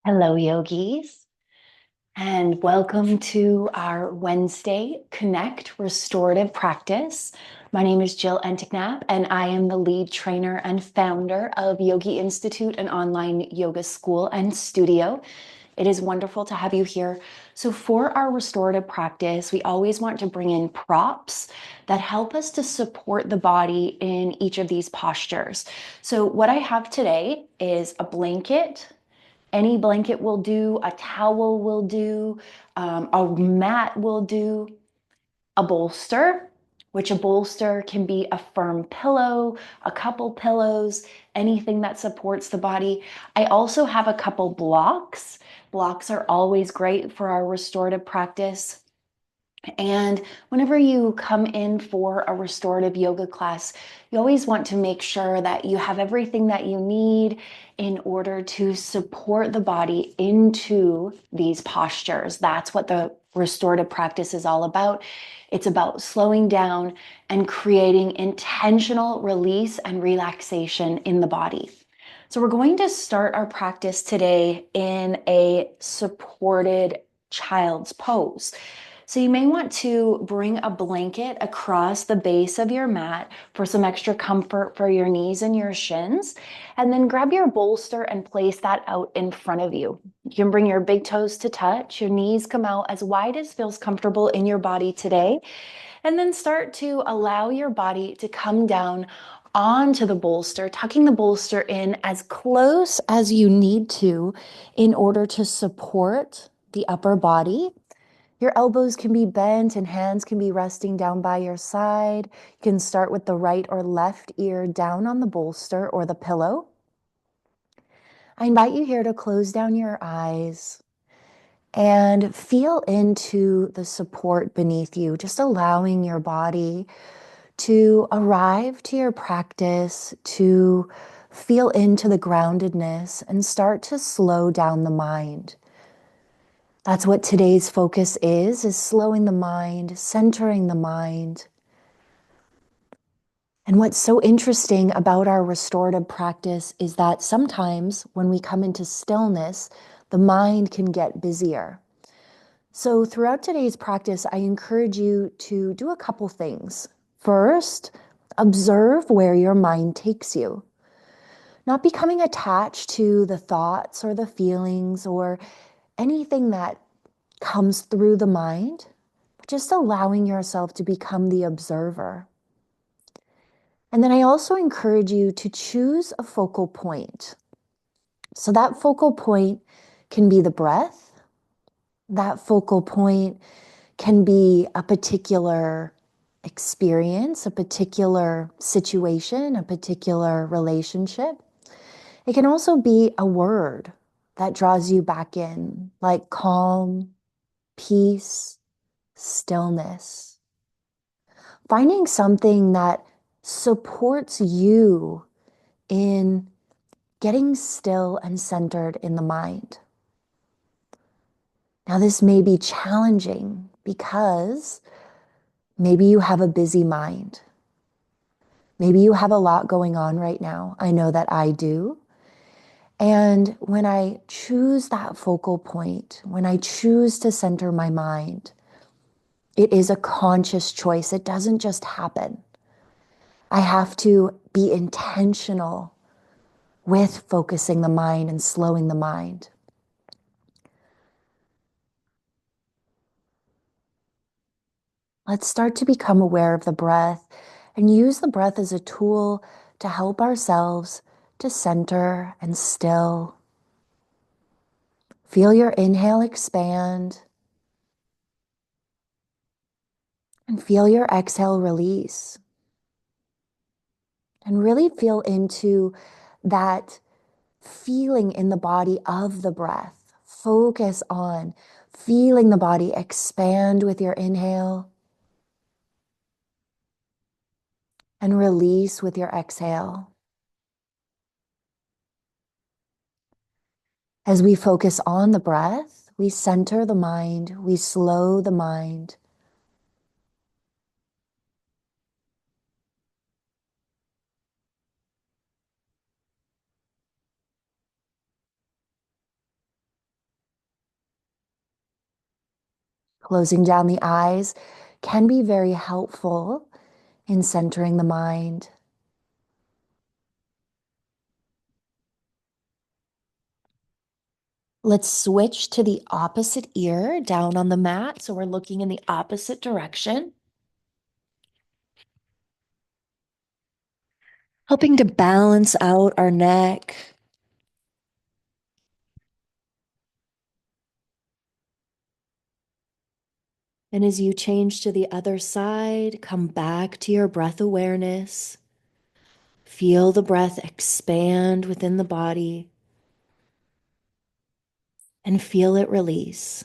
Hello, yogis, and welcome to our Wednesday Connect Restorative Practice. My name is Jill Enticknap, and I am the lead trainer and founder of Yogi Institute, an online yoga school and studio. It is wonderful to have you here. So, for our restorative practice, we always want to bring in props that help us to support the body in each of these postures. So, what I have today is a blanket. Any blanket will do, a towel will do, a mat will do, a bolster, which a bolster can be a firm pillow, a couple pillows, anything that supports the body. I also have a couple blocks. Blocks are always great for our restorative practice. And whenever you come in for a restorative yoga class, you always want to make sure that you have everything that you need in order to support the body into these postures. That's what the restorative practice is all about. It's about slowing down and creating intentional release and relaxation in the body. So, we're going to start our practice today in a supported child's pose. So you may want to bring a blanket across the base of your mat for some extra comfort for your knees and your shins. And then grab your bolster and place that out in front of you. You can bring your big toes to touch, your knees come out as wide as feels comfortable in your body today. And then start to allow your body to come down onto the bolster, tucking the bolster in as close as you need to in order to support the upper body. Your elbows can be bent and hands can be resting down by your side. You can start with the right or left ear down on the bolster or the pillow. I invite you here to close down your eyes and feel into the support beneath you, just allowing your body to arrive to your practice, to feel into the groundedness and start to slow down the mind. That's what today's focus is slowing the mind, centering the mind. And what's so interesting about our restorative practice is that sometimes when we come into stillness, the mind can get busier. So throughout today's practice, I encourage you to do a couple things. First, observe where your mind takes you. Not becoming attached to the thoughts or the feelings or anything that comes through the mind, but just allowing yourself to become the observer. And then I also encourage you to choose a focal point. So that focal point can be the breath. That focal point can be a particular experience, a particular situation, a particular relationship. It can also be a word that draws you back in, like calm, peace, stillness. Finding something that supports you in getting still and centered in the mind. Now, this may be challenging because maybe you have a busy mind. Maybe you have a lot going on right now. I know that I do. And when I choose that focal point, when I choose to center my mind, it is a conscious choice. It doesn't just happen. I have to be intentional with focusing the mind and slowing the mind. Let's start to become aware of the breath and use the breath as a tool to help ourselves to center and still. Feel your inhale expand and feel your exhale release. And really feel into that feeling in the body of the breath. Focus on feeling the body expand with your inhale and release with your exhale. As we focus on the breath, we center the mind, we slow the mind. Closing down the eyes can be very helpful in centering the mind. Let's switch to the opposite ear down on the mat. So we're looking in the opposite direction, helping to balance out our neck. And as you change to the other side, come back to your breath awareness. Feel the breath expand within the body and feel it release.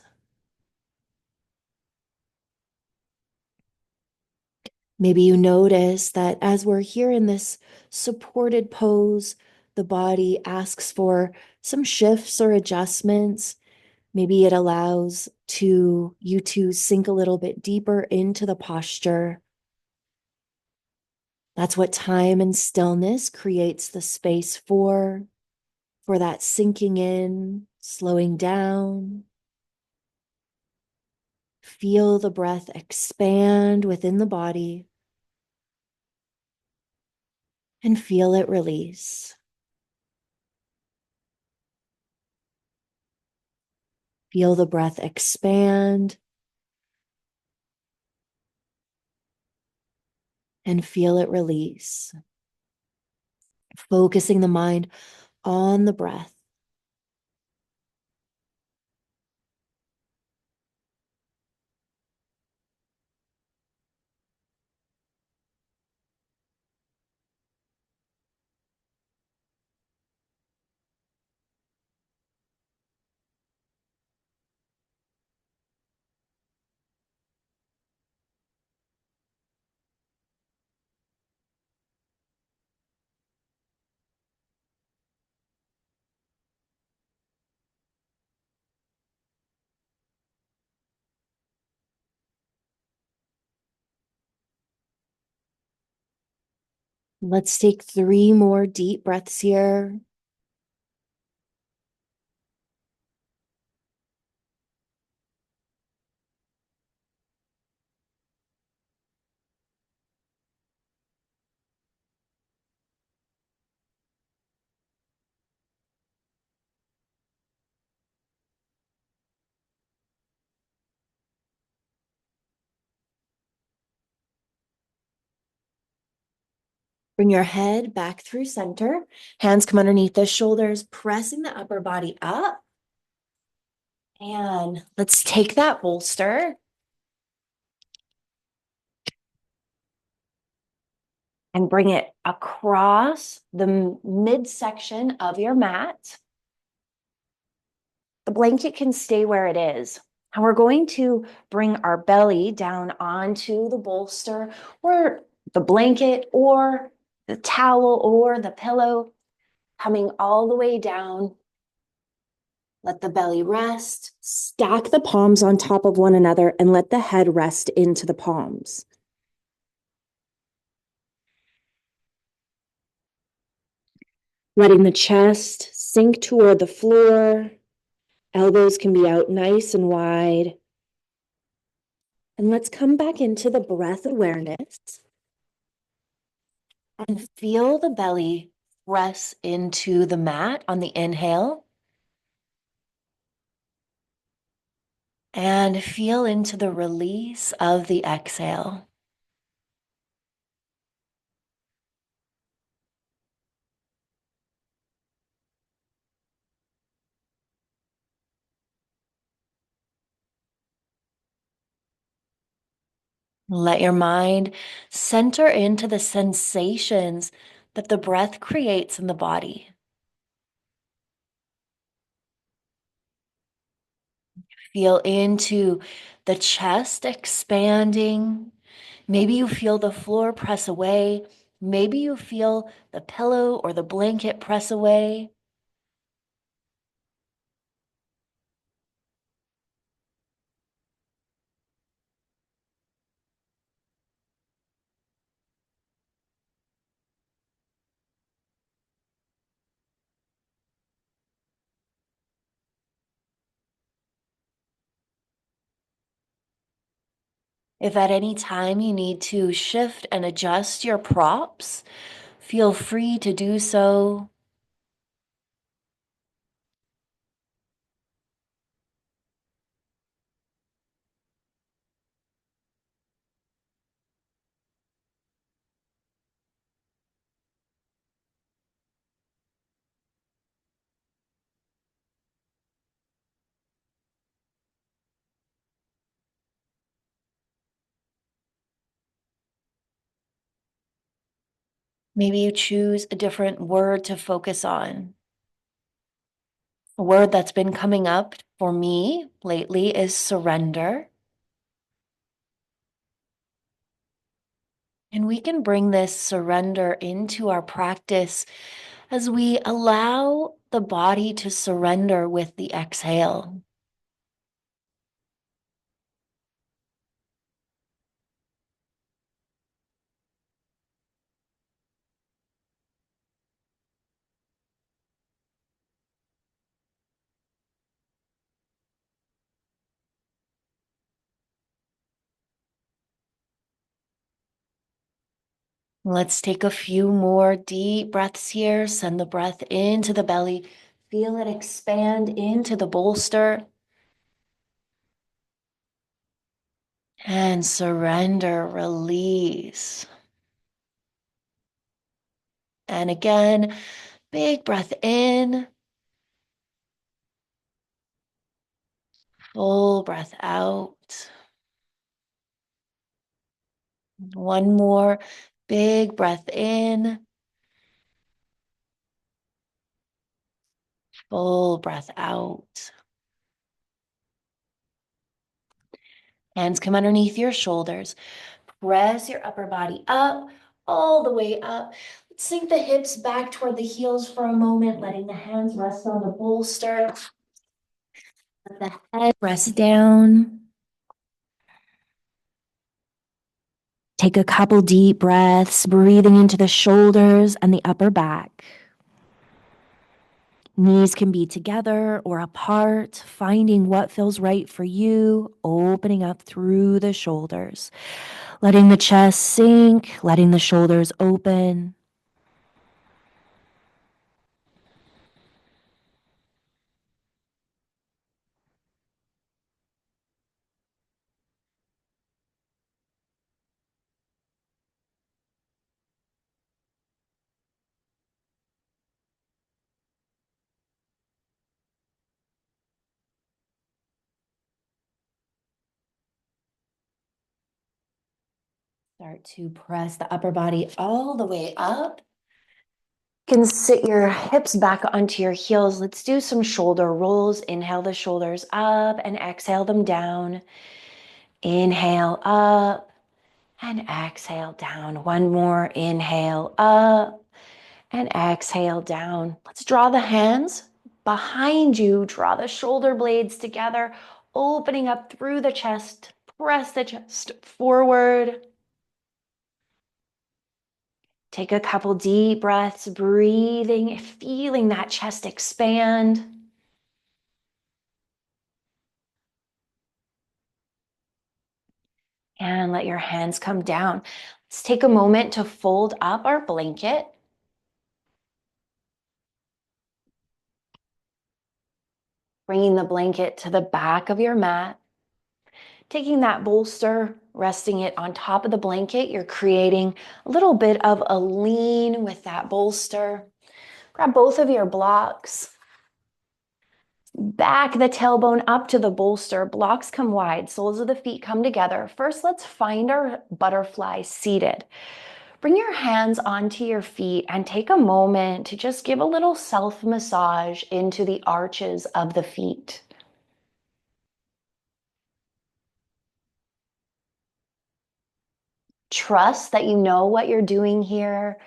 Maybe you notice that as we're here in this supported pose, the body asks for some shifts or adjustments. Maybe it allows you to sink a little bit deeper into the posture. That's what time and stillness creates the space for that sinking in, slowing down. Feel the breath expand within the body and feel it release. Feel the breath expand and feel it release. Focusing the mind on the breath. Let's take 3 more deep breaths here. Bring your head back through center. Hands come underneath the shoulders, pressing the upper body up. And let's take that bolster and bring it across the midsection of your mat. The blanket can stay where it is. And we're going to bring our belly down onto the bolster or the blanket or the towel or the pillow, coming all the way down. Let the belly rest. Stack the palms on top of one another and let the head rest into the palms. Letting the chest sink toward the floor. Elbows can be out nice and wide. And let's come back into the breath awareness and feel the belly press into the mat on the inhale. And feel into the release of the exhale. Let your mind center into the sensations that the breath creates in the body. Feel into the chest expanding. Maybe you feel the floor press away. Maybe you feel the pillow or the blanket press away. If at any time you need to shift and adjust your props, feel free to do so. Maybe you choose a different word to focus on. A word that's been coming up for me lately is surrender. And we can bring this surrender into our practice as we allow the body to surrender with the exhale. Let's take a few more deep breaths here. Send the breath into the belly. Feel it expand into the bolster. And surrender, release. And again, big breath in, full breath out. One more big breath in, full breath out. Hands come underneath your shoulders. Press your upper body up, all the way up. Let's sink the hips back toward the heels for a moment, letting the hands rest on the bolster. Let the head rest down. Take a couple deep breaths, breathing into the shoulders and the upper back. Knees can be together or apart, finding what feels right for you, opening up through the shoulders, letting the chest sink, letting the shoulders open. Start to press the upper body all the way up. You can sit your hips back onto your heels. Let's do some shoulder rolls. Inhale the shoulders up and exhale them down. Inhale up and exhale down. One more. Inhale up and exhale down. Let's draw the hands behind you. Draw the shoulder blades together, opening up through the chest. Press the chest forward. Take a couple deep breaths, breathing, feeling that chest expand. And let your hands come down. Let's take a moment to fold up our blanket. Bringing the blanket to the back of your mat. Taking that bolster, resting it on top of the blanket, you're creating a little bit of a lean with that bolster. Grab both of your blocks. Back the tailbone up to the bolster. Blocks come wide. Soles of the feet come together. First, let's find our butterfly seated. Bring your hands onto your feet and take a moment to just give a little self-massage into the arches of the feet. Trust that you know what you're doing here.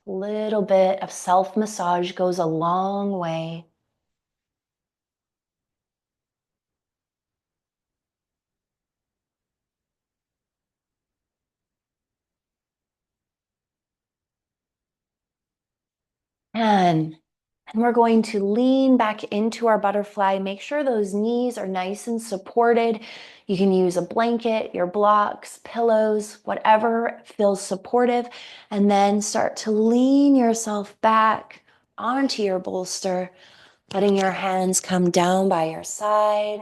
A little bit of self-massage goes a long way. And And we're going to lean back into our butterfly. Make sure those knees are nice and supported. You can use a blanket, your blocks, pillows, whatever feels supportive. And then start to lean yourself back onto your bolster, letting your hands come down by your side.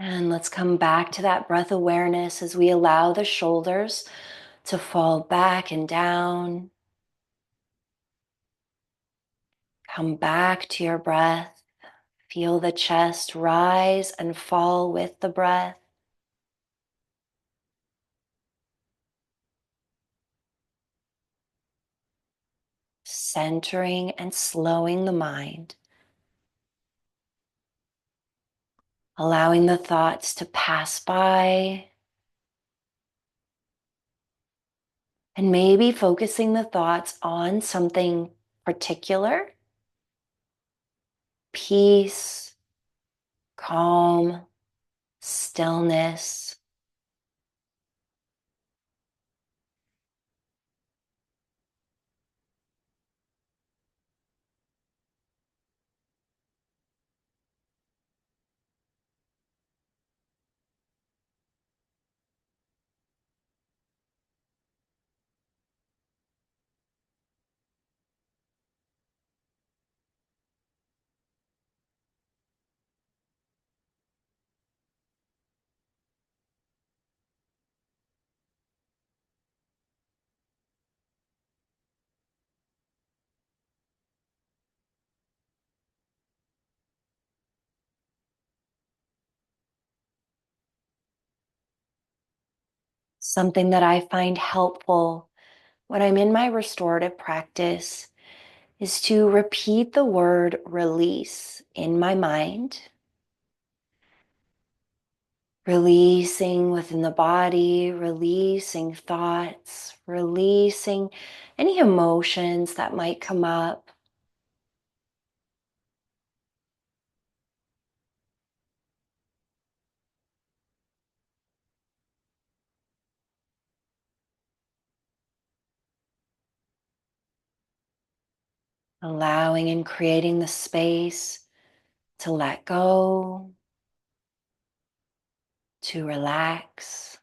And let's come back to that breath awareness as we allow the shoulders to fall back and down. Come back to your breath. Feel the chest rise and fall with the breath. Centering and slowing the mind. Allowing the thoughts to pass by. And maybe focusing the thoughts on something particular. Peace, calm, stillness. Something that I find helpful when I'm in my restorative practice is to repeat the word release in my mind, releasing within the body, releasing thoughts, releasing any emotions that might come up. Allowing and creating the space to let go, to relax.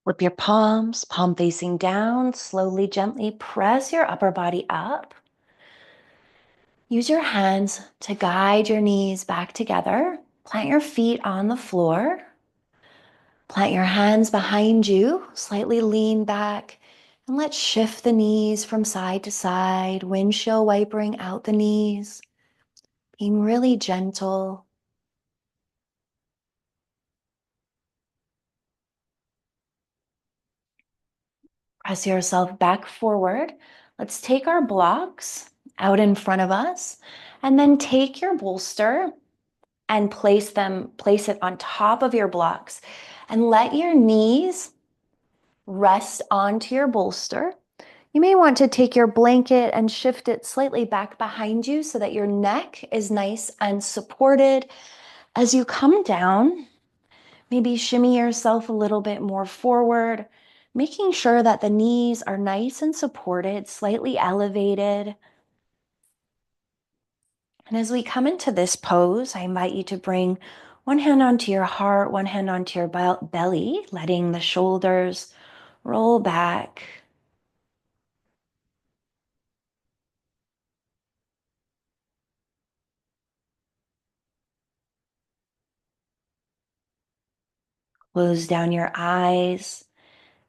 Flip your palms, palm facing down, slowly, gently press your upper body up. Use your hands to guide your knees back together. Plant your feet on the floor. Plant your hands behind you, slightly lean back, and let's shift the knees from side to side, windshield wipering out the knees, being really gentle. Press yourself back forward. Let's take our blocks out in front of us And then take your bolster and place it on top of your blocks and let your knees rest onto your bolster. You may want to take your blanket and shift it slightly back behind you so that your neck is nice and supported. As you come down, maybe shimmy yourself a little bit more forward, making sure that the knees are nice and supported, slightly elevated. And as we come into this pose, I invite you to bring one hand onto your heart, one hand onto your belly, letting the shoulders roll back. Close down your eyes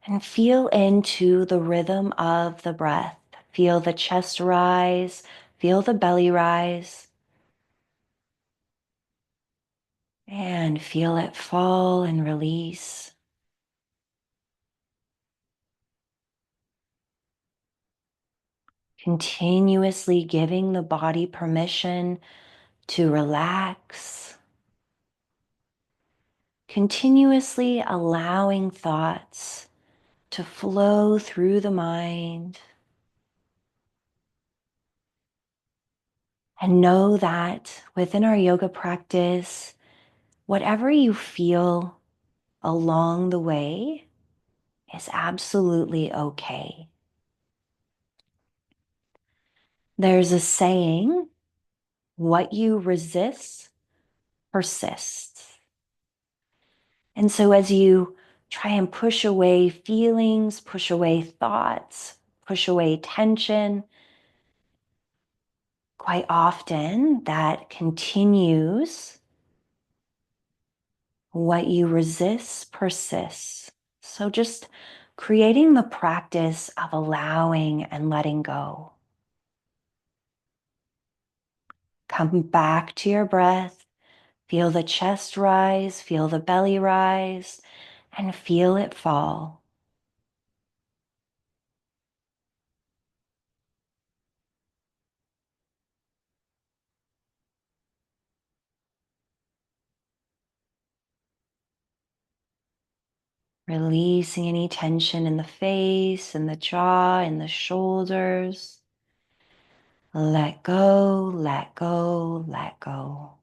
and feel into the rhythm of the breath. Feel the chest rise, feel the belly rise, and feel it fall and release. Continuously giving the body permission to relax. Continuously allowing thoughts to flow through the mind. And know that within our yoga practice, whatever you feel along the way is absolutely okay. There's a saying, what you resist persists. And so as you try and push away feelings, push away thoughts, push away tension, quite often that continues. What you resist persists. So just creating the practice of allowing and letting go. Come back to your breath. Feel the chest rise, feel the belly rise, and feel it fall. Releasing any tension in the face, in the jaw, in the shoulders. Let go, let go, let go.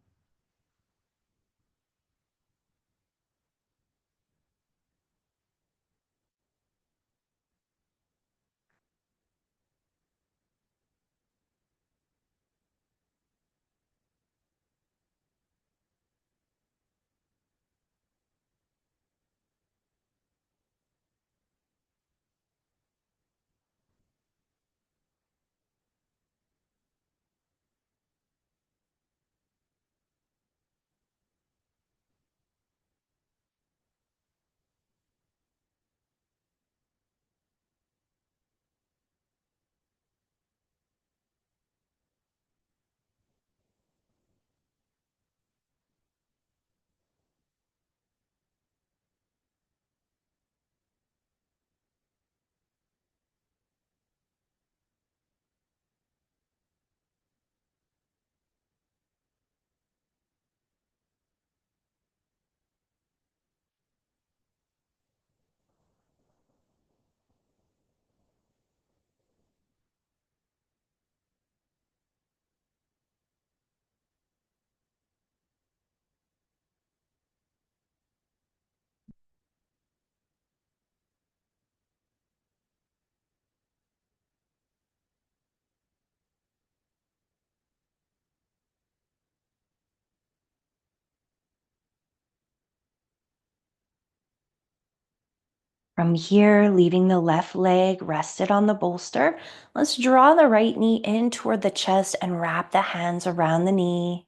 From here, leaving the left leg rested on the bolster, let's draw the right knee in toward the chest and wrap the hands around the knee.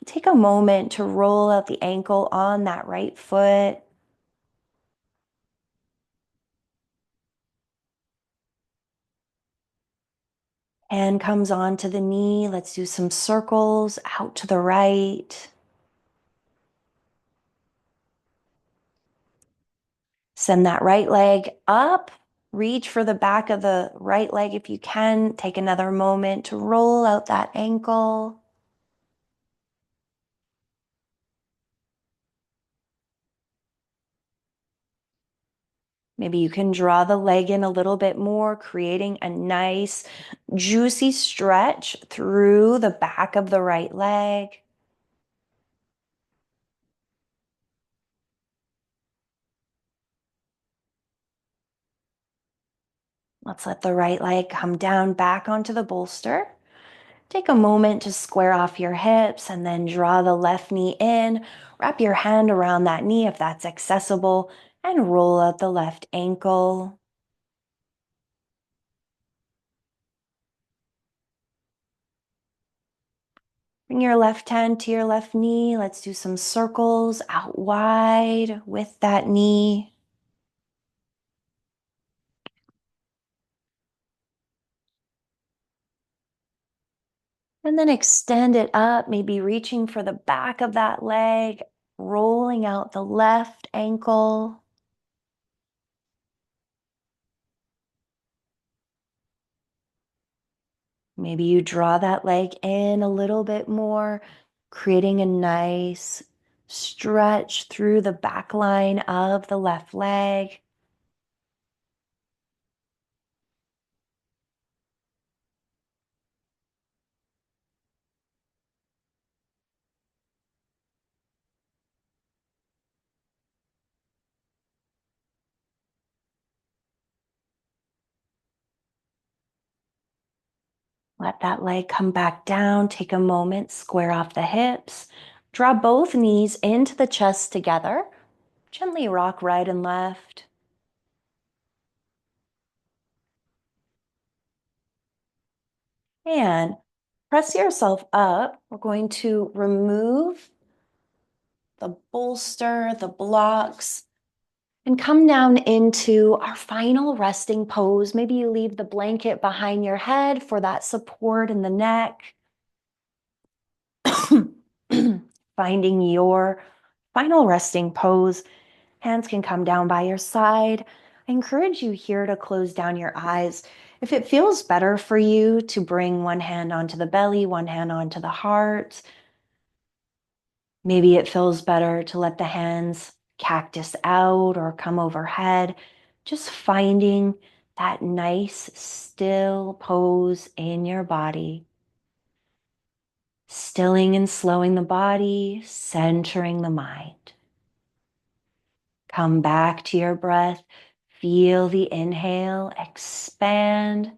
Take a moment to roll out the ankle on that right foot. Hand comes onto the knee. Let's do some circles out to the right. Send that right leg up. Reach for the back of the right leg if you can. Take another moment to roll out that ankle. Maybe you can draw the leg in a little bit more, creating a nice, juicy stretch through the back of the right leg. Let's let the right leg come down back onto the bolster. Take a moment to square off your hips and then draw the left knee in. Wrap your hand around that knee if that's accessible and roll out the left ankle. Bring your left hand to your left knee. Let's do some circles out wide with that knee. And then extend it up, maybe reaching for the back of that leg, rolling out the left ankle. Maybe you draw that leg in a little bit more, creating a nice stretch through the back line of the left leg. Let that leg come back down. Take a moment, square off the hips. Draw both knees into the chest together. Gently rock right and left. And press yourself up. We're going to remove the bolster, the blocks, and come down into our final resting pose. Maybe you leave the blanket behind your head for that support in the neck. Finding your final resting pose. Hands can come down by your side. I encourage you here to close down your eyes. If it feels better for you to bring one hand onto the belly, one hand onto the heart, maybe it feels better to let the hands cactus out or come overhead. Just finding that nice, still pose in your body. Stilling and slowing the body, centering the mind. Come back to your breath. Feel the inhale, expand,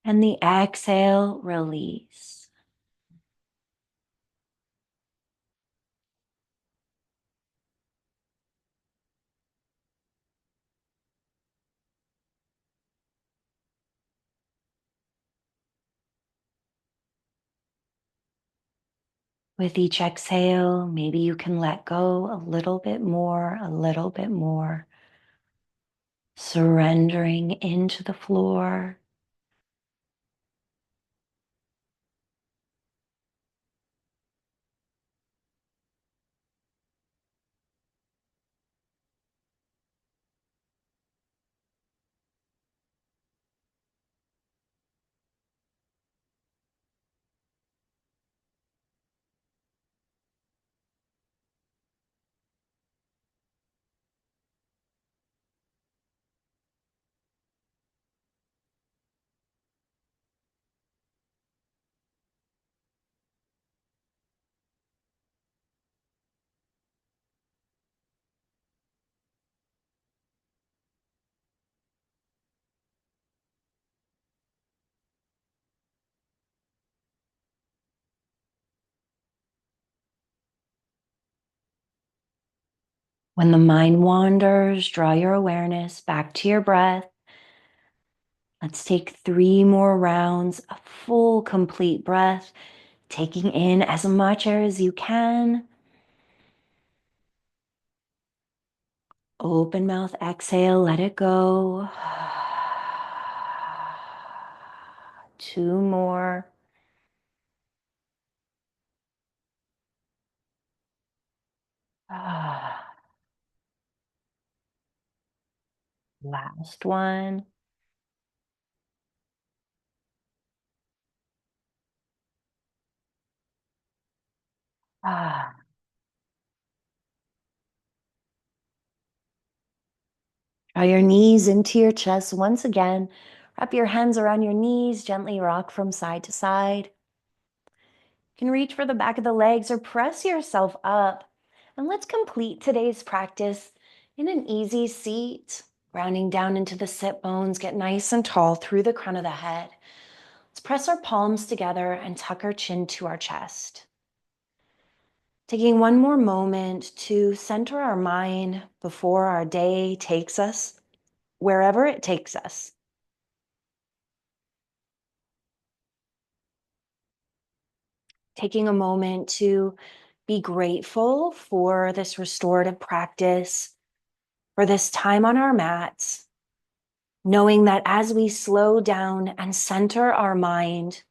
and the exhale, release. With each exhale, maybe you can let go a little bit more, a little bit more. Surrendering into the floor. When the mind wanders, draw your awareness back to your breath. Let's take 3 more rounds, a full, complete breath, taking in as much air as you can. Open mouth, exhale, let it go. 2 more. Last one. Draw your knees into your chest once again. Wrap your hands around your knees, gently rock from side to side. You can reach for the back of the legs or press yourself up. And let's complete today's practice in an easy seat, grounding down into the sit bones. Get nice and tall through the crown of the head. Let's press our palms together and tuck our chin to our chest. Taking one more moment to center our mind before our day takes us wherever it takes us. Taking a moment to be grateful for this restorative practice, for this time on our mats, knowing that as we slow down and center our mind,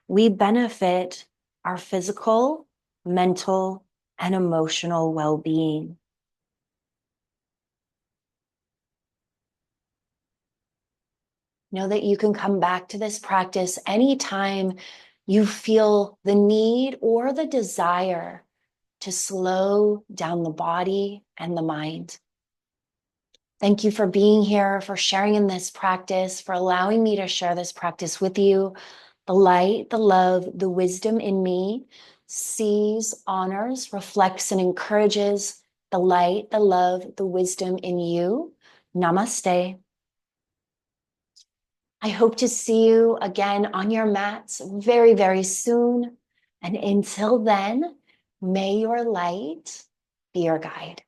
we benefit our physical, mental, and emotional well-being. Know that you can come back to this practice anytime you feel the need or the desire to slow down the body and the mind. Thank you for being here, for sharing in this practice, for allowing me to share this practice with you. The light, the love, the wisdom in me sees, honors, reflects, and encourages the light, the love, the wisdom in you. Namaste. I hope to see you again on your mats very, very soon. And until then, may your light be your guide.